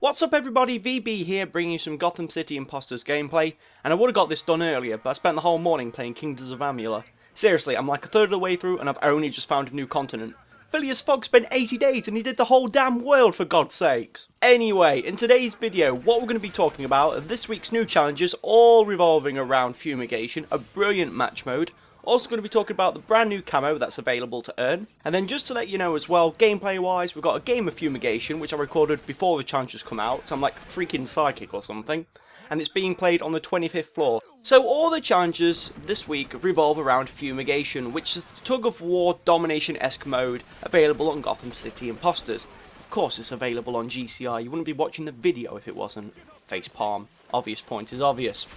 What's up everybody, VB here bringing you some Gotham City Impostors gameplay, and I would have got this done earlier, but I spent the whole morning playing Kingdoms of Amula. Seriously, I'm like a third of the way through and I've only just found a new continent. Phileas Fogg spent 80 days and he did the whole damn world for God's sakes. Anyway, in today's video, what we're going to be talking about are this week's new challenges, all revolving around Fumigation, a brilliant match mode. Also going to be talking about the brand new camo that's available to earn. And then just to let you know as well, gameplay wise, we've got a game of Fumigation, which I recorded before the challenges come out, so I'm like freaking psychic or something. And it's being played on the 25th floor. So all the challenges this week revolve around Fumigation, which is the tug of war domination-esque mode available on Gotham City Impostors. Of course it's available on GCI, you wouldn't be watching the video if it wasn't. Facepalm. Obvious point is obvious.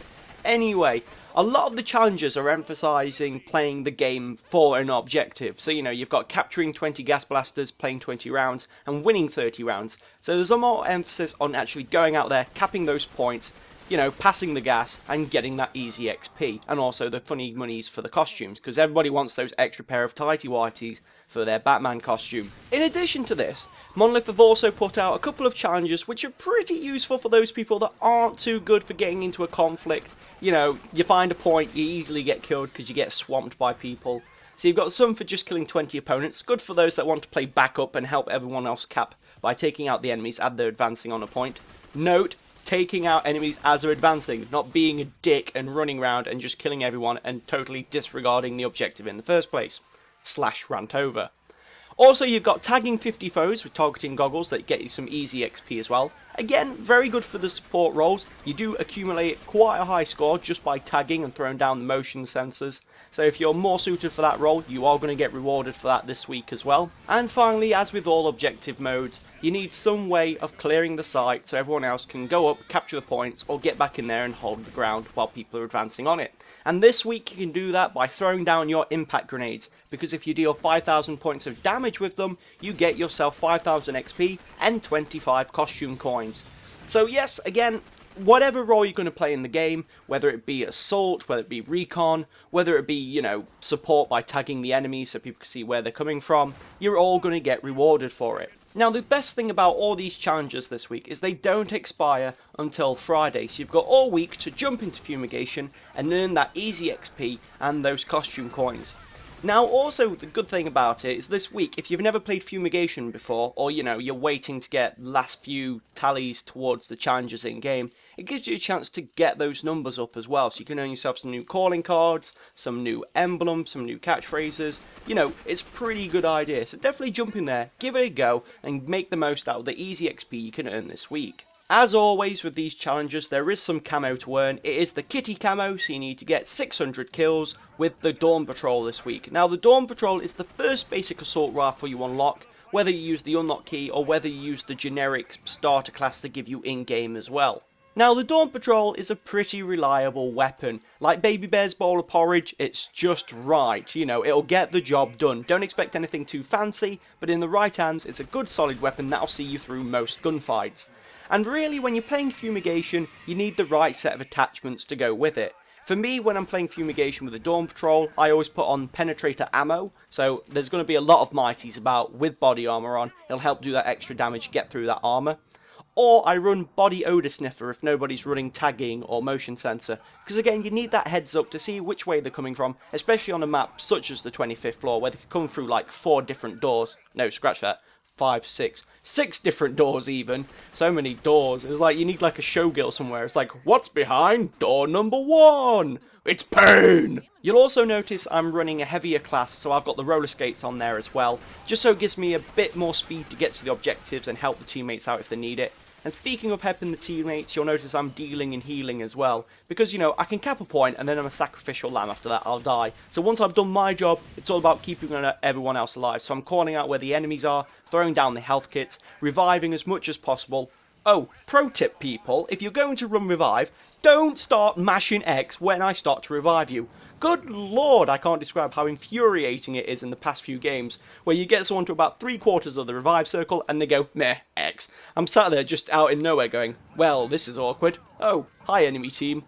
Anyway, a lot of the challenges are emphasising playing the game for an objective. So, you know, you've got capturing 20 gas blasters, playing 20 rounds, and winning 30 rounds. So there's a more emphasis on actually going out there, capping those points, you know, passing the gas, and getting that easy XP. And also the funny monies for the costumes, because everybody wants those extra pair of tighty whities for their Batman costume. In addition to this, Monolith have also put out a couple of challenges which are pretty useful for those people that aren't too good for getting into a conflict. You know, you find a point, you easily get killed because you get swamped by people. So you've got some for just killing 20 opponents, good for those that want to play backup and help everyone else cap by taking out the enemies as they're advancing on a point. Note, taking out enemies as they're advancing, not being a dick and running around and just killing everyone and totally disregarding the objective in the first place. / rant over. Also, you've got tagging 50 foes with targeting goggles that get you some easy XP as well. Again, very good for the support roles. You do accumulate quite a high score just by tagging and throwing down the motion sensors. So if you're more suited for that role, you are going to get rewarded for that this week as well. And finally, as with all objective modes, you need some way of clearing the site so everyone else can go up, capture the points, or get back in there and hold the ground while people are advancing on it. And this week you can do that by throwing down your impact grenades, because if you deal 5,000 points of damage with them, you get yourself 5,000 XP and 25 costume coins. So yes, again, whatever role you're going to play in the game, whether it be assault, whether it be recon, whether it be, you know, support by tagging the enemies so people can see where they're coming from, you're all going to get rewarded for it. Now, the best thing about all these challenges this week is they don't expire until Friday, so you've got all week to jump into Fumigation and earn that easy XP and those costume coins. Now, also, the good thing about it is this week, if you've never played Fumigation before, or, you know, you're waiting to get last few tallies towards the challenges in-game, it gives you a chance to get those numbers up as well, so you can earn yourself some new calling cards, some new emblems, some new catchphrases. You know, it's a pretty good idea, so definitely jump in there, give it a go, and make the most out of the easy XP you can earn this week. As always with these challenges, there is some camo to earn. It is the kitty camo, so you need to get 600 kills with the Dawn Patrol this week. Now, the Dawn Patrol is the first basic assault rifle you unlock, whether you use the unlock key or whether you use the generic starter class to give you in-game as well. Now, the Dawn Patrol is a pretty reliable weapon. Like Baby Bear's bowl of porridge, it's just right. You know, it'll get the job done. Don't expect anything too fancy, but in the right hands, it's a good solid weapon that'll see you through most gunfights. And really, when you're playing Fumigation, you need the right set of attachments to go with it. For me, when I'm playing Fumigation with the Dawn Patrol, I always put on Penetrator ammo, so there's going to be a lot of mighties about with body armor on. It'll help do that extra damage, get through that armor. Or I run Body Odor Sniffer if nobody's running tagging or motion sensor, because again, you need that heads up to see which way they're coming from, especially on a map such as the 25th floor, where they can come through like 4 different doors. No, scratch that. 5, 6 different doors even. So many doors. It's like you need like a showgirl somewhere. It's like, what's behind door number 1? It's pain! You'll also notice I'm running a heavier class, so I've got the roller skates on there as well, just so it gives me a bit more speed to get to the objectives and help the teammates out if they need it. And speaking of helping the teammates, you'll notice I'm dealing and healing as well. Because, you know, I can cap a point and then I'm a sacrificial lamb after that, I'll die. So once I've done my job, it's all about keeping everyone else alive. So I'm calling out where the enemies are, throwing down the health kits, reviving as much as possible. Oh, pro tip people, if you're going to run revive, don't start mashing X when I start to revive you. Good lord, I can't describe how infuriating it is in the past few games, where you get someone to about 3/4 of the revive circle and they go, meh, X. I'm sat there just out in nowhere going, well, this is awkward. Oh, hi enemy team.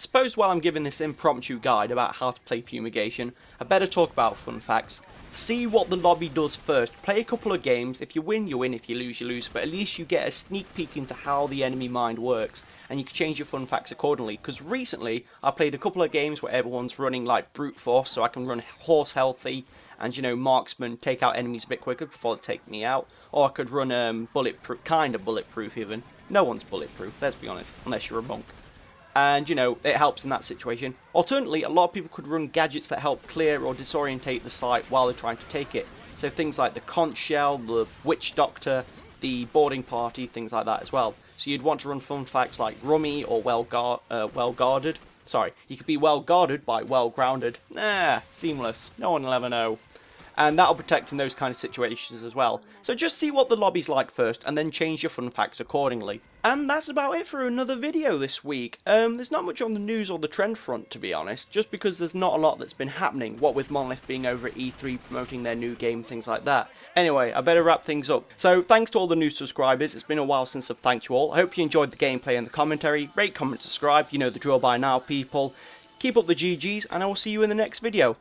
suppose while I'm giving this impromptu guide about how to play Fumigation, I better talk about fun facts. See what the lobby does first, play a couple of games, if you win you win, if you lose you lose, but at least you get a sneak peek into how the enemy mind works, and you can change your fun facts accordingly, because recently I played a couple of games where everyone's running like brute force, so I can run horse healthy, and you know, marksman, take out enemies a bit quicker before they take me out, or I could run bulletproof, kind of bulletproof even. No one's bulletproof, let's be honest, unless you're a monk. And you know, it helps in that situation. Alternately, a lot of people could run gadgets that help clear or disorientate the site while they're trying to take it. So things like the conch shell, the witch doctor, the boarding party, things like that as well. So you'd want to run fun facts like rummy or well guarded. Sorry, you could be well guarded by well grounded. Seamless. No one will ever know. And that'll protect in those kind of situations as well. So just see what the lobby's like first, and then change your fun facts accordingly. And that's about it for another video this week. There's not much on the news or the trend front, to be honest, just because there's not a lot that's been happening, what with Monolith being over at E3 promoting their new game, things like that. Anyway, I better wrap things up. So thanks to all the new subscribers, it's been a while since I've thanked you all. I hope you enjoyed the gameplay and the commentary. Rate, comment, subscribe, you know the drill by now, people. Keep up the GGs, and I will see you in the next video.